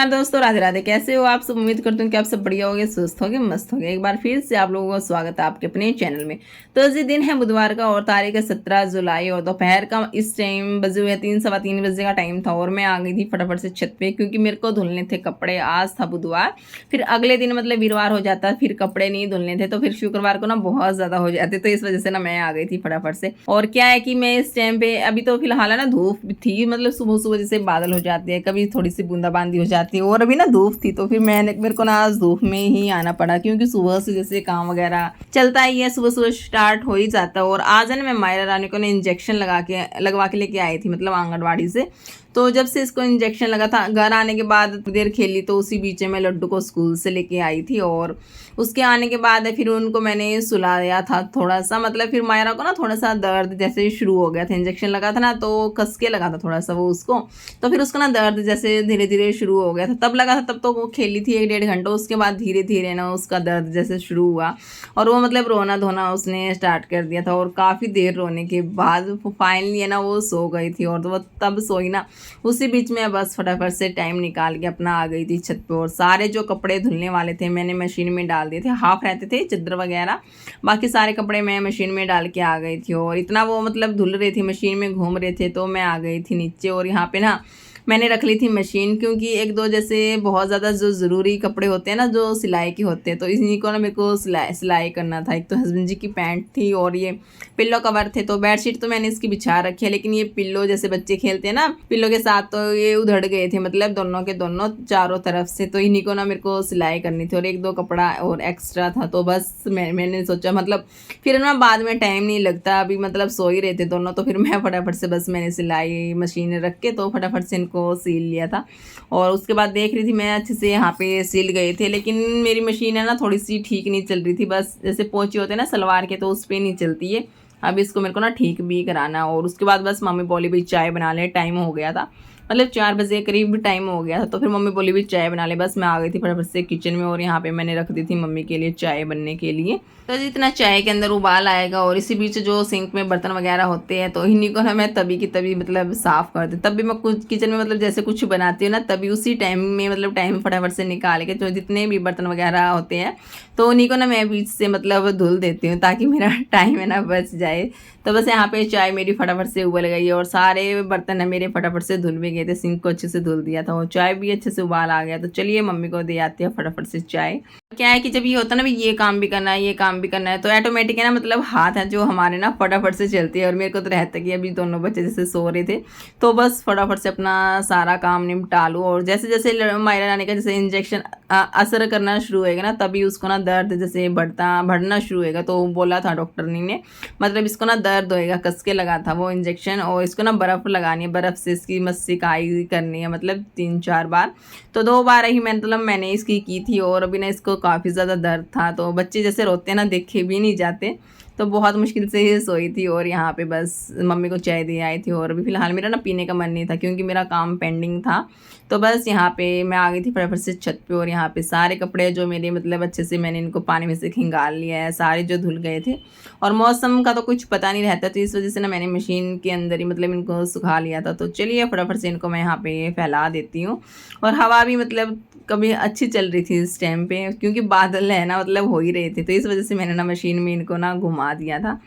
नमस्कार दोस्तों, राधे राधे। कैसे हो आप सब? उम्मीद करती हूँ कि आप सब बढ़िया होगे, स्वस्थ होगे, मस्त होगे। एक बार फिर से आप लोगों का स्वागत है आपके अपने चैनल में। तो आज दिन है बुधवार का और तारीख है 17 जुलाई और दोपहर का इस टाइम बजे हुए 3 सवा 3 बजे का टाइम था और मैं आ गई थी फटाफट से छत पे, क्योंकि मेरे को धुलने थे कपड़े। आज था बुधवार, फिर अगले दिन मतलब वीरवार हो जाता, फिर कपड़े नहीं धुलने थे तो फिर शुक्रवार को ना बहुत ज्यादा हो जाते, तो इस वजह से ना मैं आ गई थी फटाफट से। और क्या है कि मैं इस टाइम पे अभी तो फिलहाल है ना धूप थी, मतलब सुबह सुबह जैसे बादल हो जाते हैं, कभी थोड़ी सी बूंदाबांदी हो जाती है और अभी ना धूप थी, तो फिर मेरे को ना आज धूप में ही आना पड़ा, क्योंकि सुबह से जैसे काम वगैरह चलता ही है, सुबह सुबह स्टार्ट हो ही जाता है। और आज है ना मैं मायरा रानी को ना इंजेक्शन लगवा के लेके आई थी, मतलब आंगनबाड़ी से। तो जब से इसको इंजेक्शन लगा था, घर आने के बाद देर खेली, तो उसी बीच में लड्डू को स्कूल से लेके आई थी और उसके आने के बाद फिर उनको मैंने सुलाया था थोड़ा सा, मतलब फिर मायरा को ना थोड़ा सा दर्द जैसे शुरू हो गया था। इंजेक्शन लगा था ना तो कस के लगा था थोड़ा सा वो उसको, तो फिर उसका ना दर्द जैसे धीरे धीरे शुरू हो गया था। तब लगा था, तब तो वो खेली थी 1 डेढ़ घंटा, उसके बाद धीरे धीरे ना उसका दर्द जैसे शुरू हुआ और वो मतलब रोना धोना उसने स्टार्ट कर दिया था। और काफ़ी देर रोने के बाद फाइनली है ना वो सो गई थी। और तो वो तब सोई ना, उसी बीच में बस फटाफट से टाइम निकाल के अपना आ गई थी छत पे। और सारे जो कपड़े धुलने वाले थे मैंने मशीन में डाल दिए थे, हाफ रहते थे चादर वगैरह, बाकी सारे कपड़े मैं मशीन में डाल के आ गई थी। और इतना वो मतलब धुल रहे थे, मशीन में घूम रहे थे, तो मैं आ गई थी नीचे। और यहाँ पे ना मैंने रख ली थी मशीन, क्योंकि एक दो जैसे बहुत ज़्यादा जो ज़रूरी कपड़े होते हैं ना, जो सिलाई के होते हैं, तो इन्हीं को ना मेरे को सिलाई करना था। एक तो हस्बैंड जी की पैंट थी और ये पिल्लो कवर थे। तो बेडशीट तो मैंने इसकी बिछा रखी है, लेकिन ये पिल्लो जैसे बच्चे खेलते हैं ना पिल्लो के साथ, तो ये उधड़ गए थे, मतलब दोनों के दोनों चारों तरफ से, तो इन्हीं को ना मेरे को सिलाई करनी थी। और एक दो कपड़ा और एक्स्ट्रा था, तो बस मैंने सोचा मतलब फिर ना बाद में टाइम नहीं लगता, अभी मतलब सो ही रहे थे दोनों, तो फिर मैं फटाफट से बस मैंने सिलाई मशीन रख के तो फटाफट से इनको सील लिया था। और उसके बाद देख रही थी मैं अच्छे से यहाँ पे सिल गए थे, लेकिन मेरी मशीन है ना थोड़ी सी ठीक नहीं चल रही थी, बस जैसे पोंचे होते हैं ना सलवार के, तो उस पर नहीं चलती है। अब इसको मेरे को ना ठीक भी कराना। और उसके बाद बस मम्मी बोली भाई चाय बना ले, टाइम हो गया था, मतलब 4 बजे करीब टाइम हो गया था, तो फिर मम्मी बोली भी चाय बना ले। बस मैं आ गई थी फटाफट से किचन में और यहाँ पे मैंने रख दी थी मम्मी के लिए चाय बनने के लिए। तो जितना चाय के अंदर उबाल आएगा और इसी बीच जो सिंक में बर्तन वगैरह होते हैं, तो इन्हीं को ना मैं तभी की तभी मतलब साफ़ कर दी। तब भी मैं कुछ किचन में मतलब जैसे कुछ बनाती हूँ ना, तभी उसी टाइम में मतलब टाइम फटाफट से निकाल के जो जितने भी बर्तन वगैरह होते हैं, तो उन्हीं को ना मैं बीच से मतलब धुल देती हूँ, ताकि मेरा टाइम है ना बच जाए। तो बस यहाँ पे चाय मेरी फटाफट से उबल गई और सारे बर्तन है मेरे फटाफट से धुल भी गए थे, सिंक को अच्छे से धुल दिया था और चाय भी अच्छे से उबाल आ गया। तो चलिए मम्मी को दे आती है फटाफट से चाय। क्या है कि जब ये होता है ना भी ये काम भी करना है, ये काम भी करना है, तो ऑटोमेटिक है ना मतलब हाथ है जो हमारे ना फटाफट से चलती है। और मेरे को तो रहता है कि अभी दोनों बच्चे जैसे सो रहे थे, तो बस फटाफट से अपना सारा काम निपटा लूँ। और जैसे जैसे मायरा रानी का जैसे इंजेक्शन असर करना शुरू होएगा ना, तभी उसको ना दर्द जैसे बढ़ना शुरू होएगा। तो बोला था डॉक्टर ने, मतलब इसको ना दर्द होएगा, कस के लगा था वो इंजेक्शन। और इसको ना बर्फ़ लगानी है, बर्फ़ से इसकी मस्सिकाई करनी है, मतलब 3-4 बार। तो 2 बार ही मतलब मैंने इसकी की थी। और अभी ना इसको काफ़ी ज़्यादा दर्द था, तो बच्चे जैसे रोते हैं ना देखे भी नहीं जाते, तो बहुत मुश्किल से ही सोई थी। और यहाँ पे बस मम्मी को चाय दे आई थी। और अभी फ़िलहाल मेरा ना पीने का मन नहीं था, क्योंकि मेरा काम पेंडिंग था। तो बस यहाँ पे मैं आ गई थी फटाफट से छत पे। और यहाँ पे सारे कपड़े जो मेरे मतलब अच्छे से मैंने इनको पानी में से खंगाल लिया है, सारे जो धुल गए थे। और मौसम का तो कुछ पता नहीं रहता, तो इस वजह से ना मैंने मशीन के अंदर ही मतलब इनको सुखा लिया था। तो चलिए फटाफट से इनको मैं यहाँ पे फैला देती हूँ। और हवा भी मतलब कभी अच्छी चल रही थी इस टाइम पे, क्योंकि बादल है ना मतलब हो ही रहे थे, तो इस वजह से मैंने ना मशीन में इनको ना घुमा दिया था।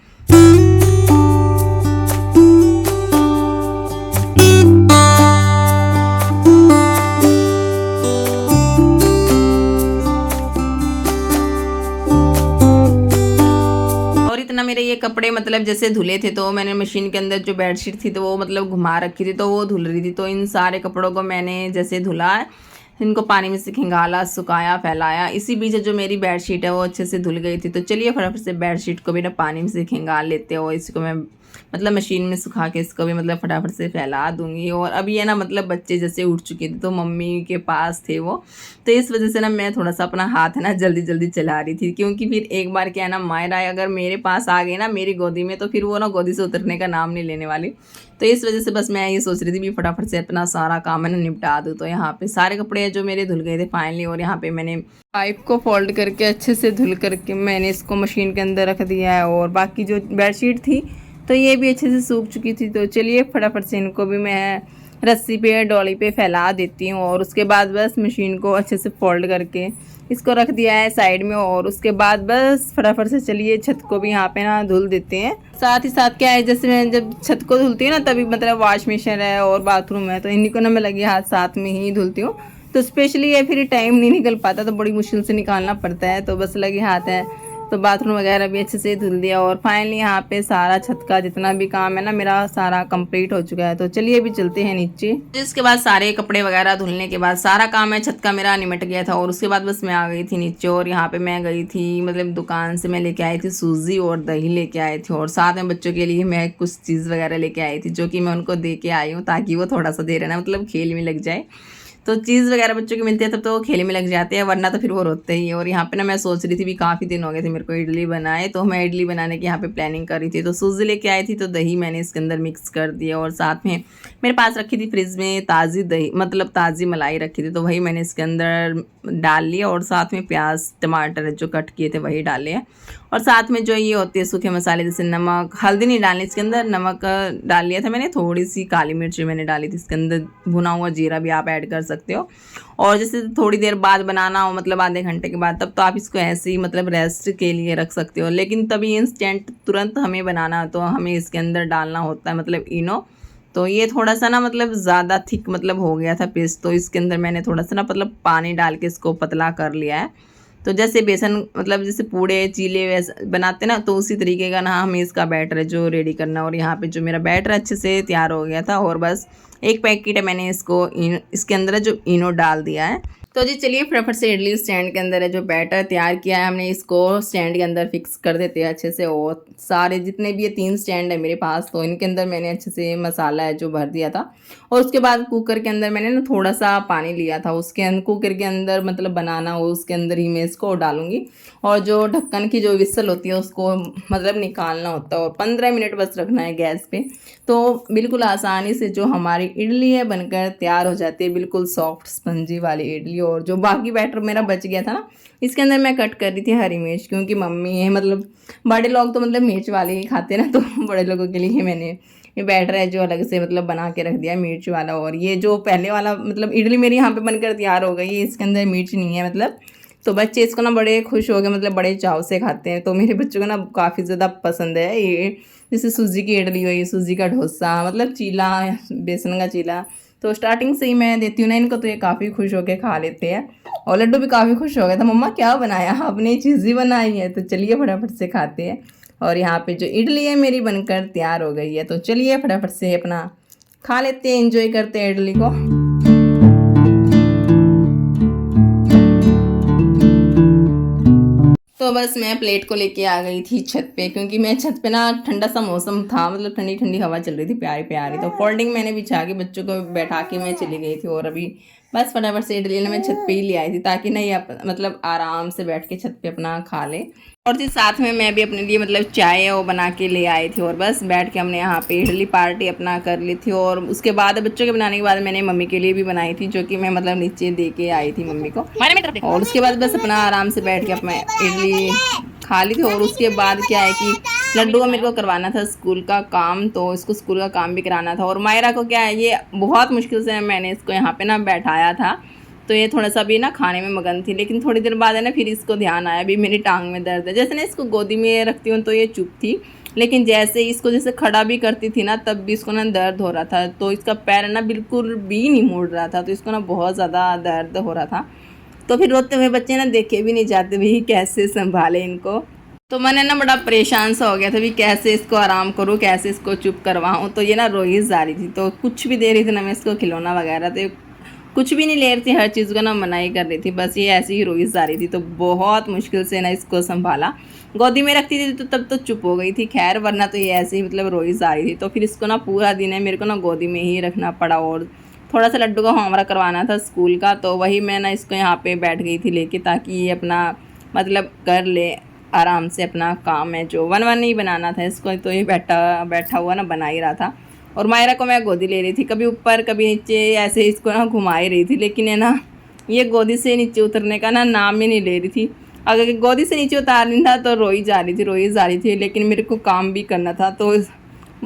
और इतना मेरे ये कपड़े मतलब जैसे धुले थे, तो मैंने मशीन के अंदर जो बेडशीट थी तो वो मतलब घुमा रखी थी, तो वो धुल रही थी। तो इन सारे कपड़ों को मैंने जैसे धुला, इनको पानी में से खंगाला, सुखाया, फैलाया। इसी बीच जो मेरी बेडशीट है वो अच्छे से धुल गई थी। तो चलिए फटाफट से बेडशीट को भी ना पानी में से खंगाल लेते हो, इसको मैं मतलब मशीन में सुखा के इसको भी मतलब फटाफट से फैला दूंगी। और अभी है ना मतलब बच्चे जैसे उठ चुके थे, तो मम्मी के पास थे वो, तो इस वजह से ना मैं थोड़ा सा अपना हाथ है ना जल्दी जल्दी चला रही थी, क्योंकि फिर एक बार क्या है ना मायरा अगर मेरे पास आ गई ना मेरी गोदी में, तो फिर वो ना गोदी से उतरने का नाम नहीं लेने वाली। तो इस वजह से बस मैं ये सोच रही थी भी फटाफट से अपना सारा काम है ना निपटा दूँ। तो यहाँ पे सारे कपड़े जो मेरे धुल गए थे फाइनली, और यहाँ पे मैंने पाइप को फोल्ड करके अच्छे से धुल करके मैंने इसको मशीन के अंदर रख दिया है। और बाकी जो बेडशीट थी तो ये भी अच्छे से सूख चुकी थी। तो चलिए फटाफट से इनको भी मैं रस्सी पे डॉली पे फैला देती हूँ और उसके बाद बस मशीन को अच्छे से फोल्ड करके इसको रख दिया है साइड में। और उसके बाद बस फटाफट से चलिए छत को भी यहाँ पे ना धुल देते हैं। साथ ही साथ क्या है, जैसे मैं जब छत को धुलती हूँ ना तभी मतलब वॉश मशीन है और बाथरूम है, तो इन्हीं को ना मैं लगे हाथ साथ में ही धुलती हूँ। तो स्पेशली ये फिर टाइम नहीं निकल पाता तो बड़ी मुश्किल से निकालना पड़ता है, तो बस लगे हाथ है। तो बाथरूम वगैरह भी अच्छे से धुल दिया और फाइनली यहाँ पे सारा छत का जितना भी काम है ना मेरा सारा कंप्लीट हो चुका है। तो चलिए अभी चलते हैं नीचे। जिसके बाद सारे कपड़े वगैरह धुलने के बाद सारा काम है छत का मेरा निमट गया था। और उसके बाद बस मैं आ गई थी नीचे और यहाँ पे मैं गई थी मतलब दुकान से मैं लेके आई थी सूजी और दही लेके आई थी। और साथ में बच्चों के लिए मैं कुछ चीज़ वगैरह लेके आई थी जो कि मैं उनको दे के आई हूँ ताकि वो थोड़ा सा देर है ना मतलब खेल में लग जाए। तो चीज़ वगैरह बच्चों की मिलती है तब तो वो खेल में लग जाते हैं, वरना तो फिर वो रोते ही है। और यहाँ पे ना मैं सोच रही थी भी काफ़ी दिन हो गए थे मेरे को इडली बनाए, तो मैं इडली बनाने की यहाँ पे प्लानिंग कर रही थी। तो सूजी लेके आई थी तो दही मैंने इसके अंदर मिक्स कर दिया और साथ में मेरे पास रखी थी फ्रिज में ताज़ी दही मतलब ताज़ी मलाई रखी थी, तो वही मैंने इसके अंदर डाल लिया। और साथ में प्याज टमाटर जो कट किए थे वही डाले हैं। और साथ में जो ये होते हैं सूखे मसाले जैसे नमक, हल्दी नहीं डालनी इसके अंदर, नमक डाल लिया था मैंने, थोड़ी सी काली मिर्च मैंने डाली थी इसके अंदर, भुना हुआ जीरा भी आप ऐड कर सकते हो। और जैसे थोड़ी देर बाद बनाना हो मतलब आधे घंटे के बाद, तब तो आप इसको ऐसे ही मतलब रेस्ट के लिए रख सकते हो। लेकिन तभी इंस्टेंट तुरंत हमें बनाना तो हमें इसके अंदर डालना होता है मतलब इनो। तो ये थोड़ा सा ना मतलब ज़्यादा थिक मतलब हो गया था पेस्ट, तो इसके अंदर मैंने थोड़ा सा ना मतलब पानी डाल के इसको पतला कर लिया है। तो जैसे बेसन मतलब जैसे पूड़े चीले वैसे बनाते ना, तो उसी तरीके का ना हमें इसका बैटर है जो रेडी करना। और यहाँ पे जो मेरा बैटर अच्छे से तैयार हो गया था और बस एक पैकेट है मैंने इसको इसके अंदर जो इनो डाल दिया है। तो जी चलिए फटाफट से इडली स्टैंड के अंदर है जो बैटर तैयार किया है हमने इसको स्टैंड के अंदर फिक्स कर देते हैं अच्छे से। और सारे जितने भी ये 3 स्टैंड है मेरे पास, तो इनके अंदर मैंने अच्छे से मसाला है जो भर दिया था। और उसके बाद कुकर के अंदर मैंने ना थोड़ा सा पानी लिया था, उसके अंदर कुकर के अंदर मतलब बनाना हो उसके अंदर ही मैं इसको डालूंगी। और जो ढक्कन की जो विसल होती है उसको मतलब निकालना होता है और 15 मिनट बस रखना है गैस पे। तो बिल्कुल आसानी से जो हमारी इडली है बनकर तैयार हो जाती है, बिल्कुल सॉफ्ट स्पंजी वाली इडली। और जो बाकी बैटर मेरा बच गया था ना, इसके अंदर मैं कट कर रही थी हरी मिर्च, क्योंकि मम्मी है मतलब बड़े लोग तो मतलब मिर्च वाले ही खाते हैं ना, तो बड़े लोगों के लिए मैंने ये बैटर है जो अलग से मतलब बना के रख दिया मिर्च वाला। और ये जो पहले वाला मतलब इडली मेरी यहाँ पे बनकर तैयार हो गई है, इसके अंदर मिर्च नहीं है मतलब। तो बच्चे इसको ना बड़े खुश हो गए मतलब बड़े चाव से खाते हैं। तो मेरे बच्चों को ना काफ़ी ज़्यादा पसंद है ये, जैसे सूजी की इडली हुई, सूजी का डोसा मतलब चीला, बेसन का चीला। तो स्टार्टिंग से ही मैं देती हूँ ना इनको, तो ये काफ़ी खुश होकर खा लेते हैं। और लड्डू भी काफ़ी खुश हो गया था, मम्मा क्या बनाया आपने, चीज़ ही बनाई है। तो चलिए फटाफट से खाते हैं। और यहाँ पे जो इडली है मेरी बनकर तैयार हो गई है, तो चलिए फटाफट से अपना खा लेते हैं, एंजॉय करते हैं इडली को। तो बस मैं प्लेट को लेके आ गई थी छत पे, क्योंकि मैं छत पे ना ठंडा सा मौसम था मतलब ठंडी ठंडी हवा चल रही थी प्यारी प्यारी। तो फोल्डिंग मैंने बिछा के बच्चों को बैठा के मैं चली गई थी। और अभी बस फटाफट से इडली मैं छत पे ही ले आई थी ताकि नहीं मतलब आराम से बैठ के छत पे अपना खा ले। और जी साथ में मैं भी अपने लिए मतलब चाय वो बना के ले आई थी और बस बैठ के हमने यहाँ पे इडली पार्टी अपना कर ली थी। और उसके बाद बच्चों के बनाने के बाद मैंने मम्मी के लिए भी बनाई थी, जो कि मैं मतलब नीचे दे के आई थी मम्मी को। और उसके बाद बस अपना आराम से बैठ के अपना इडली खा ली थी। और उसके बाद क्या है कि लड्डू को मेरे को करवाना था स्कूल का काम, तो इसको स्कूल का काम भी कराना था। और मायरा को क्या है, ये बहुत मुश्किल से मैंने इसको यहाँ पे ना बैठाया था, तो ये थोड़ा सा भी ना खाने में मगन थी। लेकिन थोड़ी देर बाद है ना फिर इसको ध्यान आया भी मेरी टांग में दर्द है। जैसे ना इसको गोदी में रखती हूँ तो ये चुप थी, लेकिन जैसे इसको जैसे खड़ा भी करती थी ना तब भी इसको ना दर्द हो रहा था। तो इसका पैर ना बिल्कुल भी नहीं मुड़ रहा था, तो इसको ना बहुत ज़्यादा दर्द हो रहा था। तो फिर रोते हुए बच्चे ना देखे भी नहीं जाते भी कैसे संभाले इनको। तो मैंने ना बड़ा परेशान सा हो गया था भी कैसे इसको आराम करूँ, कैसे इसको चुप करवाऊँ। तो ये ना रोई जा रही थी, तो कुछ भी दे रही थी ना मैं इसको खिलौना वगैरह, तो कुछ भी नहीं ले रही थी, हर चीज़ को ना मनाही कर रही थी, बस ये ऐसे ही रोई जा रही थी। तो बहुत मुश्किल से ना इसको संभाला, गोदी में रखती थी तो तब तो चुप हो गई थी खैर, वरना तो ये ऐसे ही मतलब रोई जा रही थी। तो फिर इसको ना पूरा दिन है मेरे को ना गोदी में ही रखना पड़ा। और थोड़ा सा लड्डू का होमवर्क करवाना था स्कूल का, तो वही मैं ना इसको यहाँ पे बैठ गई थी लेके, ताकि ये अपना मतलब कर ले आराम से अपना काम है जो वन नहीं बनाना था इसको। तो ये बैठा हुआ ना बना ही रहा था। और मायरा को मैं गोदी ले रही थी, कभी ऊपर कभी नीचे, ऐसे इसको ना घुमा ही रही थी। लेकिन है ना ये गोदी से नीचे उतरने का ना नाम ही नहीं ले रही थी। अगर गोदी से नीचे उतारनी था तो रोई जा रही थी। लेकिन मेरे को काम भी करना था, तो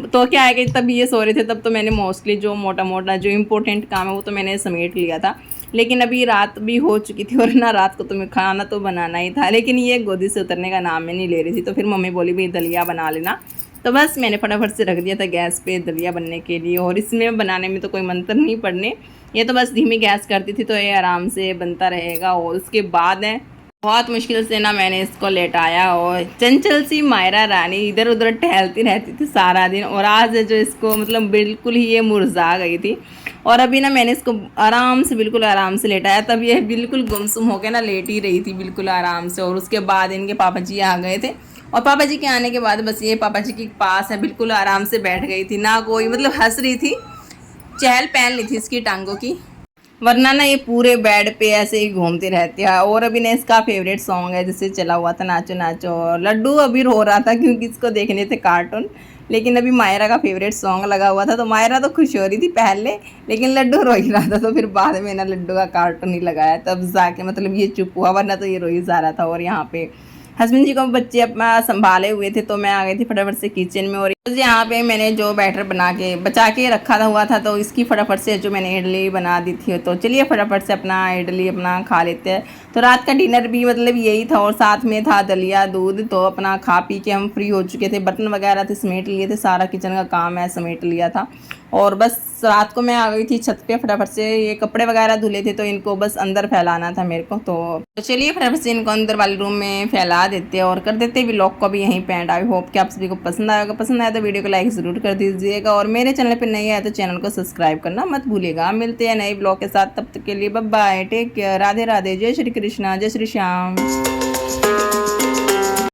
तो क्या है कि तब ये सो रहे थे, तब तो मैंने मोस्टली जो मोटा मोटा जो इम्पोर्टेंट काम है वो तो मैंने समेट लिया था। लेकिन अभी रात भी हो चुकी थी और ना रात को तो मैं खाना तो बनाना ही था, लेकिन ये गोदी से उतरने का नाम ही नहीं ले रही थी। तो फिर मम्मी बोली भाई दलिया बना लेना, तो बस मैंने फटाफट से रख दिया था गैस पे दलिया बनने के लिए। और इसमें बनाने में तो कोई मंत्र नहीं पड़ने, ये तो बस धीमी गैस करती थी तो ये आराम से बनता रहेगा। और उसके बाद है बहुत मुश्किल से ना मैंने इसको लेटाया, और चंचल सी मायरा रानी इधर उधर टहलती रहती थी सारा दिन। और आज जो इसको मतलब बिल्कुल ही ये मुरझा गई थी, और अभी ना मैंने इसको आराम से बिल्कुल आराम से लेटाया, तब ये बिल्कुल गुमसुम होकर ना लेट ही रही थी बिल्कुल आराम से। और उसके बाद इनके पापा जी आ गए थे, और पापा जी के आने के बाद बस ये पापा जी के पास है बिल्कुल आराम से बैठ गई थी, ना कोई मतलब हंस रही थी, चहल पहन ली थी इसकी टांगों की, वरना ना ये पूरे बेड पे ऐसे ही घूमती रहती है। और अभी ना इसका फेवरेट सॉन्ग है जिससे चला हुआ था नाचो नाचो, और लड्डू अभी रो रहा था क्योंकि इसको देखने थे कार्टून। लेकिन अभी मायरा का फेवरेट सॉन्ग लगा हुआ था, तो मायरा तो खुश हो रही थी पहले, लेकिन लड्डू रो ही रहा था। तो फिर बाद में ना लड्डू का कार्टून ही लगाया, तब जाके मतलब ये चुप हुआ, वरना तो ये रो ही जा रहा था। और यहाँ पे हस्बैंड जी को बच्चे अपना संभाले हुए थे, तो मैं आ गई थी फटाफट से किचन में। और यहाँ पे मैंने जो बैटर बना के बचा के रखा था हुआ था, तो इसकी फटाफट से जो मैंने इडली बना दी थी, तो चलिए फटाफट से अपना इडली अपना खा लेते हैं। तो रात का डिनर भी मतलब यही था, और साथ में था दलिया दूध। तो अपना खा पी के हम फ्री हो चुके थे, बर्तन वगैरह थे समेट लिए थे, सारा किचन का काम है समेट लिया था। और बस रात को मैं आ गई थी छत पे फटाफट से, ये कपड़े वगैरह धुले थे तो इनको बस अंदर फैलाना था मेरे को। तो चलिए फटाफट से इनको अंदर वाले रूम में फैला देते और कर देते व्लॉग को भी यहीं पे एंड। आई होप कि आप सभी को पसंद आएगा, पसंद आया तो वीडियो को लाइक ज़रूर कर दीजिएगा, और मेरे चैनल पर नहीं आया तो चैनल को सब्सक्राइब करना मत भूलिएगा। मिलते हैं नए ब्लॉग के साथ, तब तक के लिए bye bye, take care, Radhe Radhe, जय श्री कृष्णा, जय श्री श्याम।